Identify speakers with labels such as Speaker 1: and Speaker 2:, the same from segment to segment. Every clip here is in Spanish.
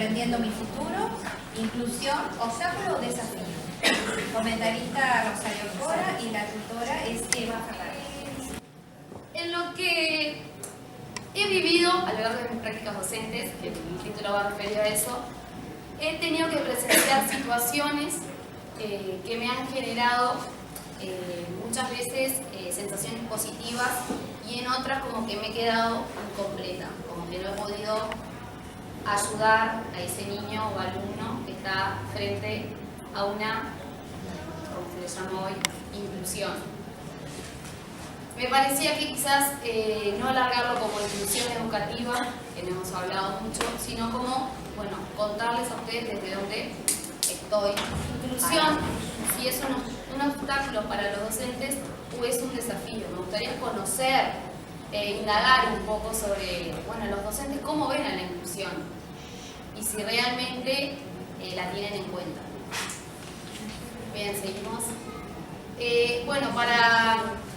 Speaker 1: Aprendiendo mi futuro, inclusión, obstáculo o desafío. Comentarista Rosario Cora y la tutora es Eva Fernández.
Speaker 2: En lo que he vivido a lo largo de mis prácticas docentes, que el título va referido a eso, he tenido que presenciar situaciones que me han generado muchas veces sensaciones positivas y en otras como que me he quedado incompleta, como que no he podido ayudar a ese niño o alumno que está frente a una, como se le llama hoy, inclusión. Me parecía que quizás no alargarlo como inclusión educativa, que no hemos hablado mucho, sino como, bueno, contarles a ustedes desde dónde estoy. Inclusión, si es un obstáculo para los docentes o es un desafío. Me gustaría conocer, indagar un poco sobre, bueno, los docentes cómo ven a la inclusión y si realmente la tienen en cuenta. Bien, seguimos. Bueno, para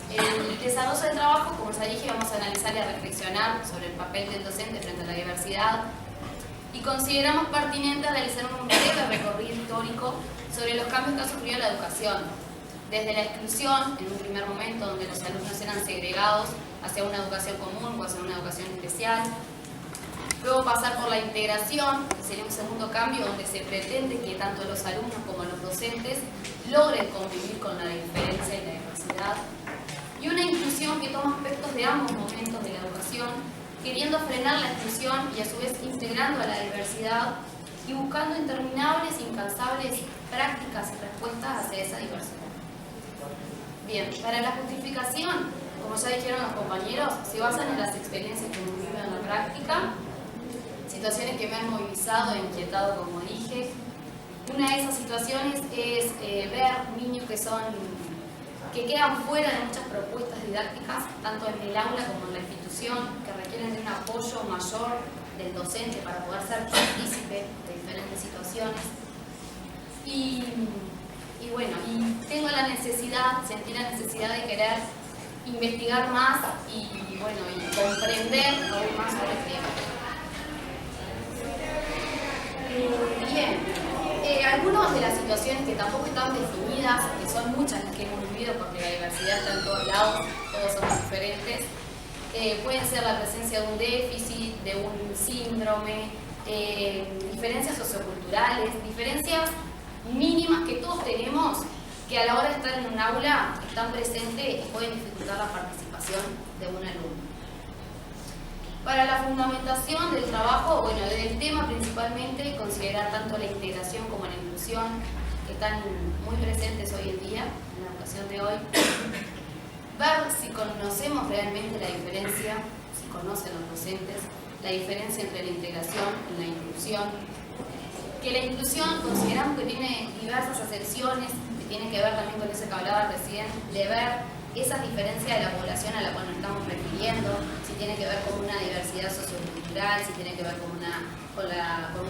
Speaker 2: el desarrollo del trabajo, como ya dije, vamos a analizar y a reflexionar sobre el papel del docente frente a la diversidad y consideramos pertinente realizar un breve recorrido histórico sobre los cambios que ha sufrido la educación, desde la exclusión, en un primer momento donde los alumnos eran segregados hacia una educación común o hacia una educación especial, luego pasar por la integración, que sería un segundo cambio donde se pretende que tanto los alumnos como los docentes logren convivir con la diferencia y la diversidad, y una inclusión que toma aspectos de ambos momentos de la educación, queriendo frenar la exclusión y a su vez integrando a la diversidad y buscando interminables e incansables prácticas y respuestas hacia esa diversidad. Bien, para la justificación, como ya dijeron los compañeros, se basan en las experiencias que hemos vivido en la práctica, situaciones que me han movilizado e inquietado, como dije. Una de esas situaciones es ver niños que quedan fuera de muchas propuestas didácticas, tanto en el aula como en la institución, que requieren de un apoyo mayor del docente para poder ser partícipe de diferentes situaciones. Y bueno, tengo la necesidad, sentí la necesidad de querer investigar más y comprender aún más sobre el tema. Bien. Algunas de las situaciones que tampoco están definidas, que son muchas las que hemos vivido porque la diversidad está en todos lados, todos somos diferentes, pueden ser la presencia de un déficit, de un síndrome, diferencias socioculturales, diferencias mínimas que todos tenemos que a la hora de estar en un aula están presentes y pueden dificultar la participación de un alumno. Para la fundamentación del trabajo, bueno, del tema principalmente, considerar tanto la integración como la inclusión, que están muy presentes hoy en día, en la educación de hoy. Ver si conocemos realmente la diferencia, si conocen los docentes, la diferencia entre la integración y la inclusión. Que la inclusión consideramos que tiene diversas acepciones, que tiene que ver también con eso que hablaba recién, de ver esas diferencias de la población a la cual nos estamos refiriendo, si tiene que ver con una diversidad sociocultural, si tiene que ver con una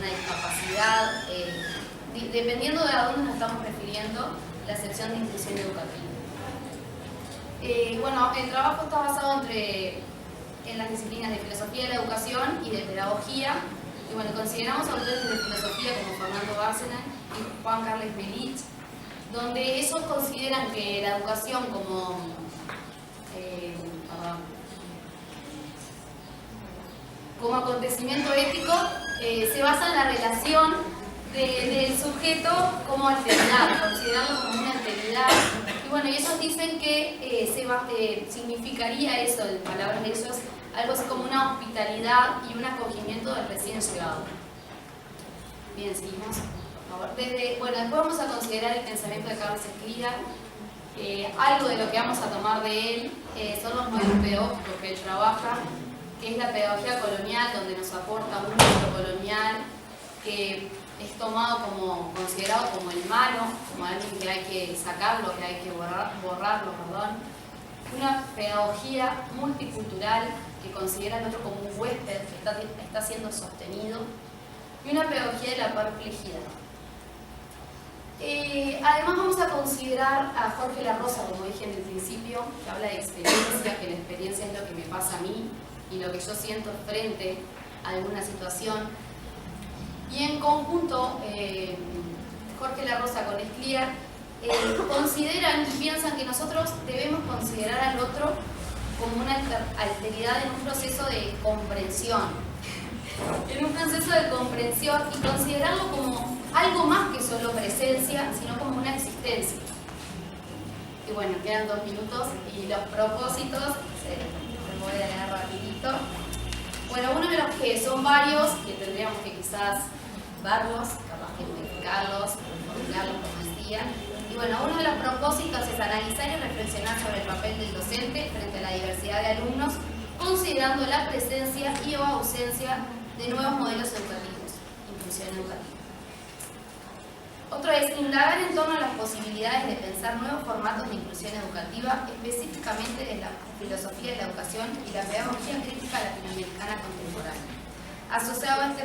Speaker 2: discapacidad, dependiendo de a dónde nos estamos refiriendo, la sección de inclusión educativa. Bueno, el trabajo está basado en las disciplinas de filosofía de la educación y de pedagogía, y bueno, consideramos autores de filosofía como Fernando Bárcena y Juan Carles Melich, donde ellos consideran que la educación como acontecimiento ético se basa en la relación del sujeto como alteridad, considerarlo como una alteridad. Y bueno, ellos dicen que significaría eso, en palabras de ellos, algo así como una hospitalidad y un acogimiento del recién llegado. Bien, seguimos. Después vamos a considerar el pensamiento de Carlos Escrida. Algo de lo que vamos a tomar de él son los modelos pedagógicos que él trabaja, que es la pedagogía colonial, donde nos aporta un modelo colonial que es considerado como el malo, como alguien que hay que sacarlo, que hay que borrarlo. Una pedagogía multicultural que considera al otro como un huésped que está siendo sostenido, y una pedagogía de la perplejidad. Además vamos a considerar a Jorge La Rosa, como dije en el principio, que habla de experiencia, que la experiencia es lo que me pasa a mí y lo que yo siento frente a alguna situación. Y en conjunto, Jorge La Rosa con Escliar consideran y piensan que nosotros debemos considerar al otro como una alteridad en un proceso de comprensión. En un proceso de comprensión y considerarlo como algo más que solo presencia, sino como una existencia. Y bueno, quedan 2 minutos y los propósitos, me voy a leer rapidito. Bueno, uno de los que son varios, que tendríamos que quizás verlos, capaz que modificarlos, formularlos como decía. Y bueno, uno de los propósitos es analizar y reflexionar sobre el papel del docente frente a la diversidad de alumnos, considerando la presencia y o ausencia de nuevos modelos educativos, inclusión educativa. Otro es indagar en torno a las posibilidades de pensar nuevos formatos de inclusión educativa, específicamente de la filosofía de la educación y la pedagogía crítica latinoamericana contemporánea. Asociado a este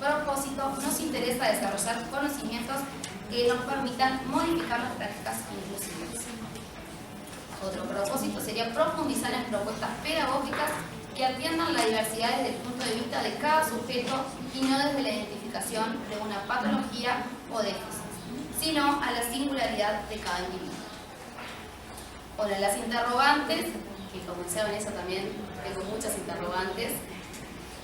Speaker 2: propósito, nos interesa desarrollar conocimientos que nos permitan modificar las prácticas inclusivas. Otro propósito sería profundizar en propuestas pedagógicas que atiendan la diversidad desde el punto de vista de cada sujeto y no desde la identificación de una patología o déficit, sino a la singularidad de cada individuo. Bueno, las interrogantes, que como saben eso también tengo muchas interrogantes,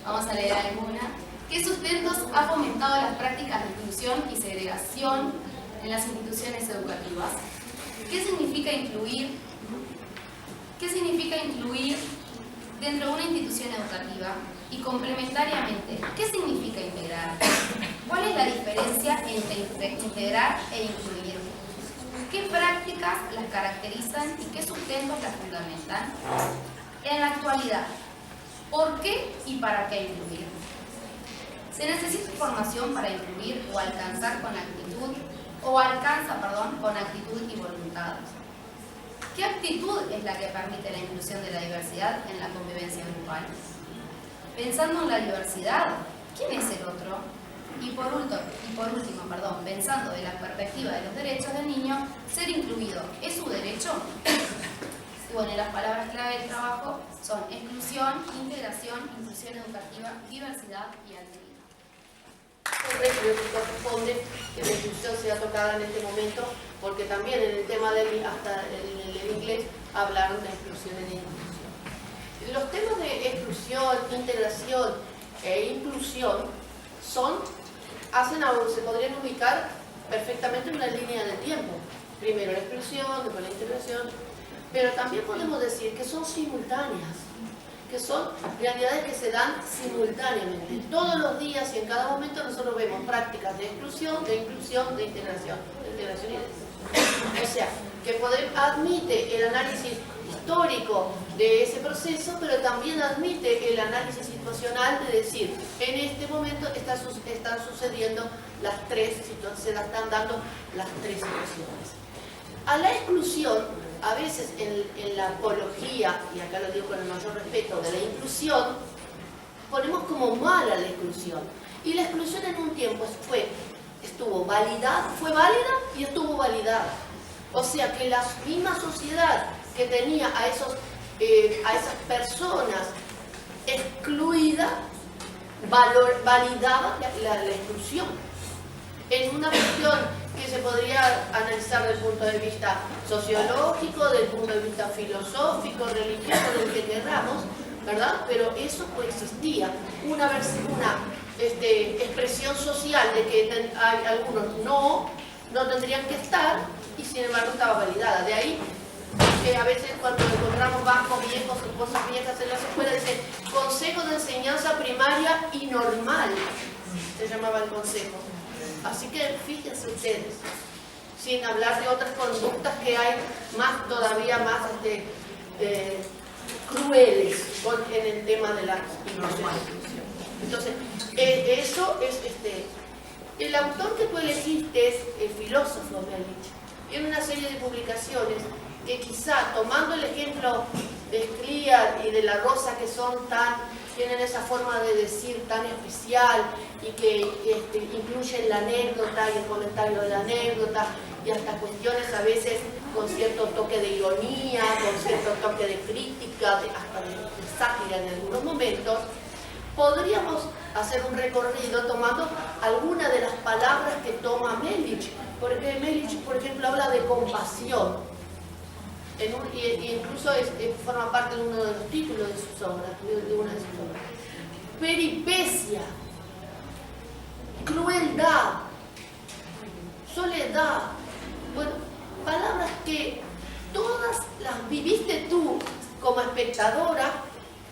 Speaker 2: vamos a leer alguna. ¿Qué sustentos ha fomentado las prácticas de inclusión y segregación en las instituciones educativas? ¿Qué significa incluir? ¿Qué significa incluir dentro de una institución educativa? Y complementariamente, ¿qué significa integrar? ¿Cuál es la diferencia entre integrar e incluir? ¿Qué prácticas las caracterizan y qué sustentos las fundamentan? En la actualidad, ¿por qué y para qué incluir? ¿Se necesita formación para incluir o alcanzar con actitud, con actitud y voluntad? ¿Qué actitud es la que permite la inclusión de la diversidad en la convivencia grupal? Pensando en la diversidad, ¿quién es el otro? Y por último, pensando de la perspectiva de los derechos del niño, ser incluido, ¿es su derecho? Bueno, las palabras clave del trabajo son exclusión, integración, inclusión educativa, diversidad y alteridad.
Speaker 3: Creo que corresponde que la inclusión sea tocada en este momento, porque también en el tema hasta en el inglés hablaron de exclusión e inclusión. Los temas de exclusión, integración e inclusión se podrían ubicar perfectamente en una línea de tiempo. Primero la exclusión, después la integración, pero también podemos decir que son simultáneas, que son realidades que se dan simultáneamente. Todos los días y en cada momento nosotros vemos prácticas de exclusión, de inclusión, de integración y de exclusión. O sea, que admite el análisis histórico de ese proceso, pero también admite el análisis situacional de decir, en este momento están sucediendo se están dando las tres situaciones. A la exclusión, a veces en la apología, y acá lo digo con el mayor respeto, de la inclusión, ponemos como mala la exclusión. Y la exclusión en un tiempo fue válida y estuvo validada. O sea que la misma sociedad que tenía a esas personas excluidas, validaba la exclusión. En una cuestión que se podría analizar desde el punto de vista sociológico, desde el punto de vista filosófico, religioso, del que queramos, ¿verdad? Pero eso coexistía. Una expresión social de que hay algunos no tendrían que estar y sin embargo estaba validada. De ahí que a veces cuando encontramos bancos viejos o cosas viejas en las escuelas dicen Consejo de Enseñanza Primaria y Normal, se llamaba el consejo. Así que fíjense ustedes, sin hablar de otras conductas que hay todavía más crueles en el tema de la inclusión. Entonces, eso es el autor que tú elegiste es el filósofo, me han dicho. Tiene una serie de publicaciones que quizá, tomando el ejemplo de Escliar y de La Rosa, que tienen esa forma de decir tan especial y que incluyen la anécdota y el comentario de la anécdota y hasta cuestiones a veces con cierto toque de ironía, con cierto toque de crítica, hasta de sátira en algunos momentos, podríamos hacer un recorrido tomando algunas de las palabras que toma Melich, porque Melich, por ejemplo, habla de compasión, y incluso forma parte de uno de los títulos de sus obras, de una de sus obras. Peripecia, crueldad, soledad, bueno, palabras que todas las viviste tú como espectadora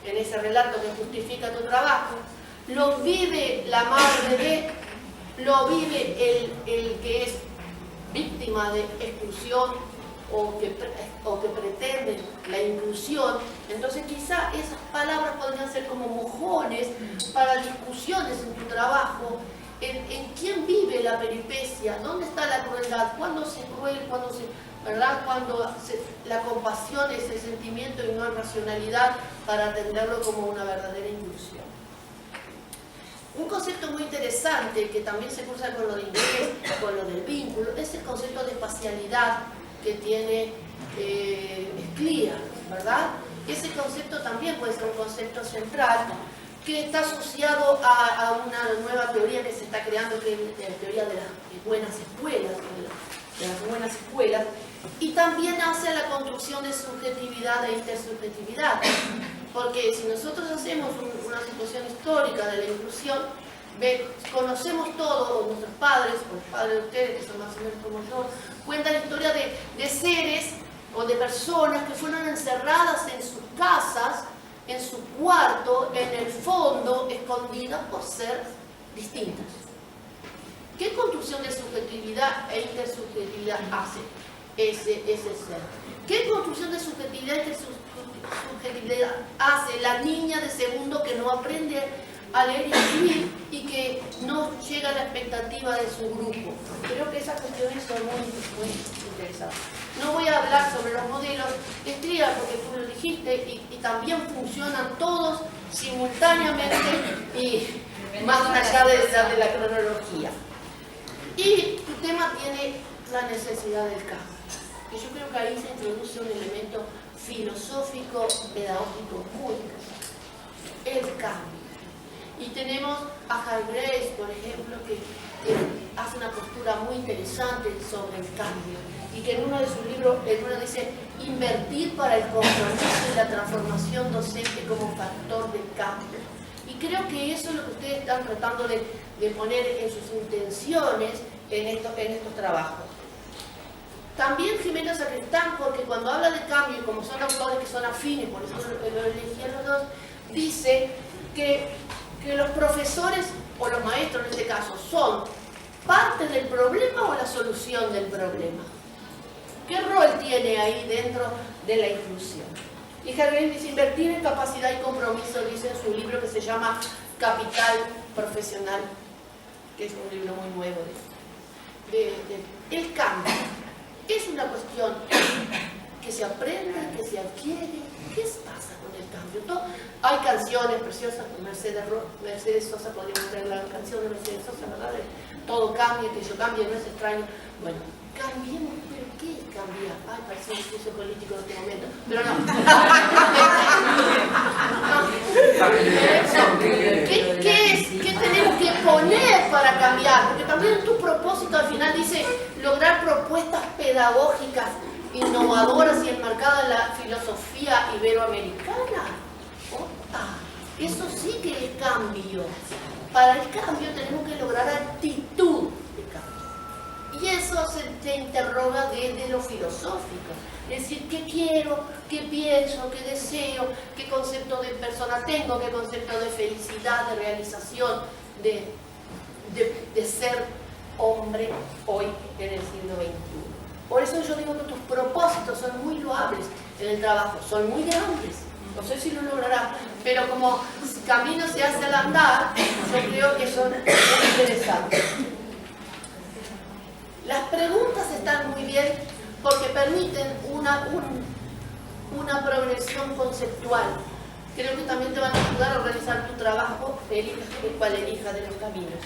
Speaker 3: en ese relato que justifica tu trabajo, lo vive la madre de, lo vive el que es víctima de exclusión o que pretende la inclusión. Entonces quizá esas palabras podrían ser como mojones para discusiones en tu trabajo, en quién vive la peripecia, dónde está la crueldad, cuándo se es cruel, cuándo se... ¿verdad? Cuando la compasión es el sentimiento y no la racionalidad para atenderlo como una verdadera inclusión. Un concepto muy interesante que también se cruza con lo de inglés, con lo del vínculo, es el concepto de espacialidad que tiene Scliar, ¿verdad? Ese concepto también puede ser un concepto central que está asociado a una nueva teoría que se está creando, que es la teoría de las buenas escuelas, de las buenas escuelas, y también hace la construcción de subjetividad e intersubjetividad, porque si nosotros hacemos una situación histórica de la inclusión, conocemos todos, nuestros padres, o los padres de ustedes, que son más o menos como yo, cuentan la historia de seres o de personas que fueron encerradas en sus casas, en su cuarto, en el fondo, escondidas por ser distintas. ¿Qué construcción de subjetividad e intersubjetividad hace ese ser? ¿Qué construcción de subjetividad e intersubjetividad hace la niña de segundo que no aprende a leer y escribir y que no llega a la expectativa de su grupo? Creo que esas cuestiones son muy interesantes. No voy a hablar sobre los modelos Scliar porque tú lo dijiste y también funcionan todos simultáneamente y más allá de la cronología. Y tu tema tiene la necesidad del cambio. Y yo creo que ahí se introduce un elemento filosófico, pedagógico muy importante. El cambio. Y tenemos a Hargreaves, por ejemplo, que hace una postura muy interesante sobre el cambio. Y que en uno de sus libros, dice, invertir para el compromiso y la transformación docente como factor de cambio. Y creo que eso es lo que ustedes están tratando de poner en sus intenciones en estos trabajos. También Jimena Sacristán, porque cuando habla de cambio, y como son autores que son afines, por eso lo elegí los dos, dice que los profesores, o los maestros en este caso, son parte del problema o la solución del problema. ¿Qué rol tiene ahí dentro de la inclusión? Y Hargreaves dice, invertir en capacidad y compromiso, dice en su libro que se llama Capital Profesional, que es un libro muy nuevo. El cambio es una cuestión que se aprende, que se adquiere. ¿Qué pasa con el cambio? Hay canciones preciosas, Mercedes Sosa, podríamos ver la canción de Mercedes Sosa, ¿verdad? Todo cambia, que yo cambie, no es extraño. Bueno, cambiemos, pero ¿qué es cambiar? Ay, parece un discurso político en este momento, pero no. ¿Qué tenemos que poner para cambiar? Porque también tu propósito al final dice lograr propuestas pedagógicas innovadoras y enmarcadas en la filosofía iberoamericana. Eso sí que es cambio. Para el cambio tenemos que lograr actitud de cambio. Y eso se interroga desde lo filosófico. Es decir, ¿qué quiero? ¿Qué pienso? ¿Qué deseo? ¿Qué concepto de persona tengo? ¿Qué concepto de felicidad, de realización, de ser hombre hoy en el siglo XXI? Por eso yo digo que tus propósitos son muy loables en el trabajo, son muy grandes. No sé si lo lograrás, pero como camino se hace al andar, yo creo que son muy interesantes. Las preguntas están muy bien porque permiten una progresión conceptual. Creo que también te van a ayudar a organizar tu trabajo, elijas cuál elijas de los caminos.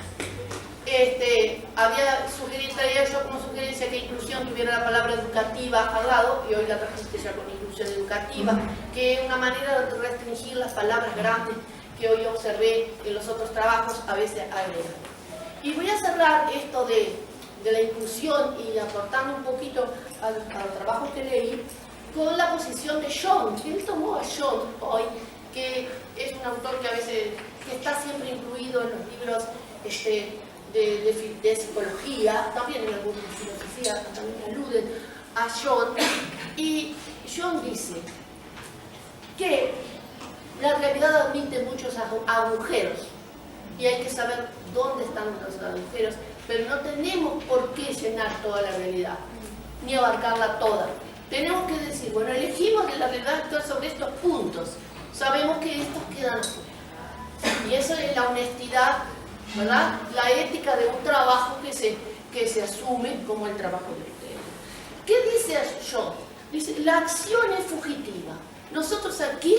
Speaker 3: Traía yo como sugerencia que inclusión tuviera la palabra educativa al lado, y hoy la trajiste ya con inclusión educativa, que es una manera de restringir las palabras grandes que hoy observé en los otros trabajos, a veces agregan. Y voy a cerrar esto de la inclusión y aportando un poquito al trabajo que leí, con la posición de John, que él tomó a John hoy, que es un autor que a veces que está siempre incluido en los libros de psicología, también en algunos de filosofía, también aluden a John, y John dice que la realidad admite muchos agujeros y hay que saber dónde están los agujeros, pero no tenemos por qué llenar toda la realidad, ni abarcarla toda. Tenemos que decir, bueno, elegimos de la realidad actuar sobre estos puntos, sabemos que estos quedan afuera. Y eso es la honestidad, ¿verdad? La ética de un trabajo que se asume como el trabajo de ustedes. ¿Qué dice John? Dice, la acción es fugitiva. Nosotros aquí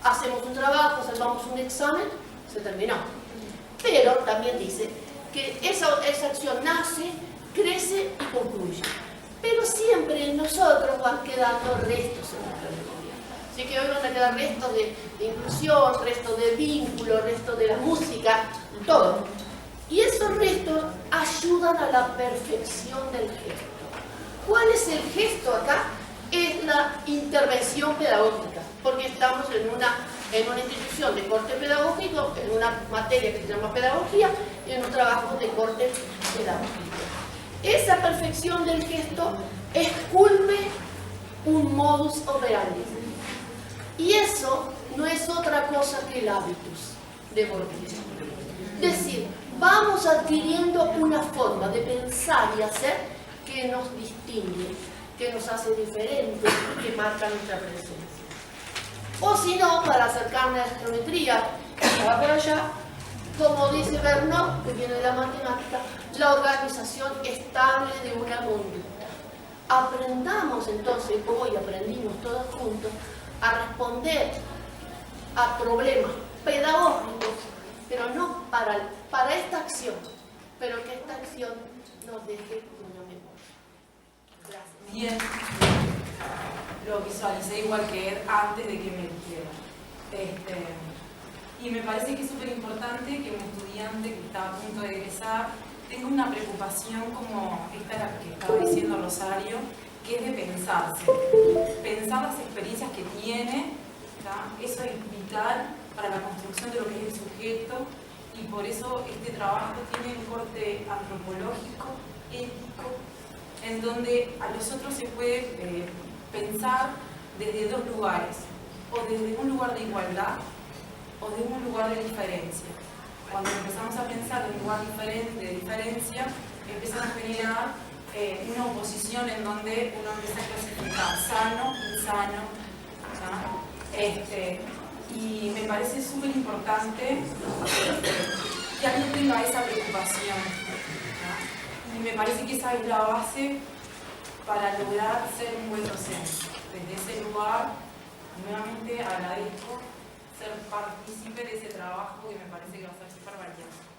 Speaker 3: hacemos un trabajo, salvamos un examen, se terminó. Pero también dice que esa acción nace, crece y concluye. Pero siempre en nosotros van quedando restos en nuestra memoria. Así que hoy van a quedar restos de inclusión, restos de vínculo, restos de la música, todo. Y esos restos ayudan a la perfección del gesto. ¿Cuál es el gesto acá? Es la intervención pedagógica, porque estamos en una institución de corte pedagógico, en una materia que se llama pedagogía, y en un trabajo de corte pedagógico. Esa perfección del gesto esculpe un modus operandi. Y eso no es otra cosa que el hábitus de Bourdieu. Es decir, vamos adquiriendo una forma de pensar y hacer que nos distingue, que nos hace diferentes, que marca nuestra presencia. O si no, para acercarme a la geometría, va para allá, como dice Bernoulli, que viene de la matemática, la organización estable de una conducta. Aprendamos entonces, hoy aprendimos todos juntos, a responder a problemas pedagógicos, pero no para esta acción, pero que esta acción nos deje una memoria. Gracias.
Speaker 4: Bien, lo visualicé igual que él antes de que me eligiera. Y me parece que es súper importante que un estudiante que está a punto de egresar tenga una preocupación como esta que estaba diciendo Rosario, que es de pensarse. Pensar las experiencias que tiene, ¿tá? Eso es vital para la construcción de lo que es el sujeto, y por eso este trabajo tiene un corte antropológico, ético, en donde a nosotros se puede pensar desde dos lugares, o desde un lugar de igualdad o de un lugar de diferencia. Cuando empezamos a pensar en un lugar de diferencia, empiezan a generar una oposición en donde uno empieza a clasificar sano, insano, y me parece súper importante que alguien tenga esa preocupación, ¿no? Y me parece que esa es la base para lograr ser un buen docente. Desde ese lugar, nuevamente agradezco ser partícipe de ese trabajo que me parece que va a ser súper valioso.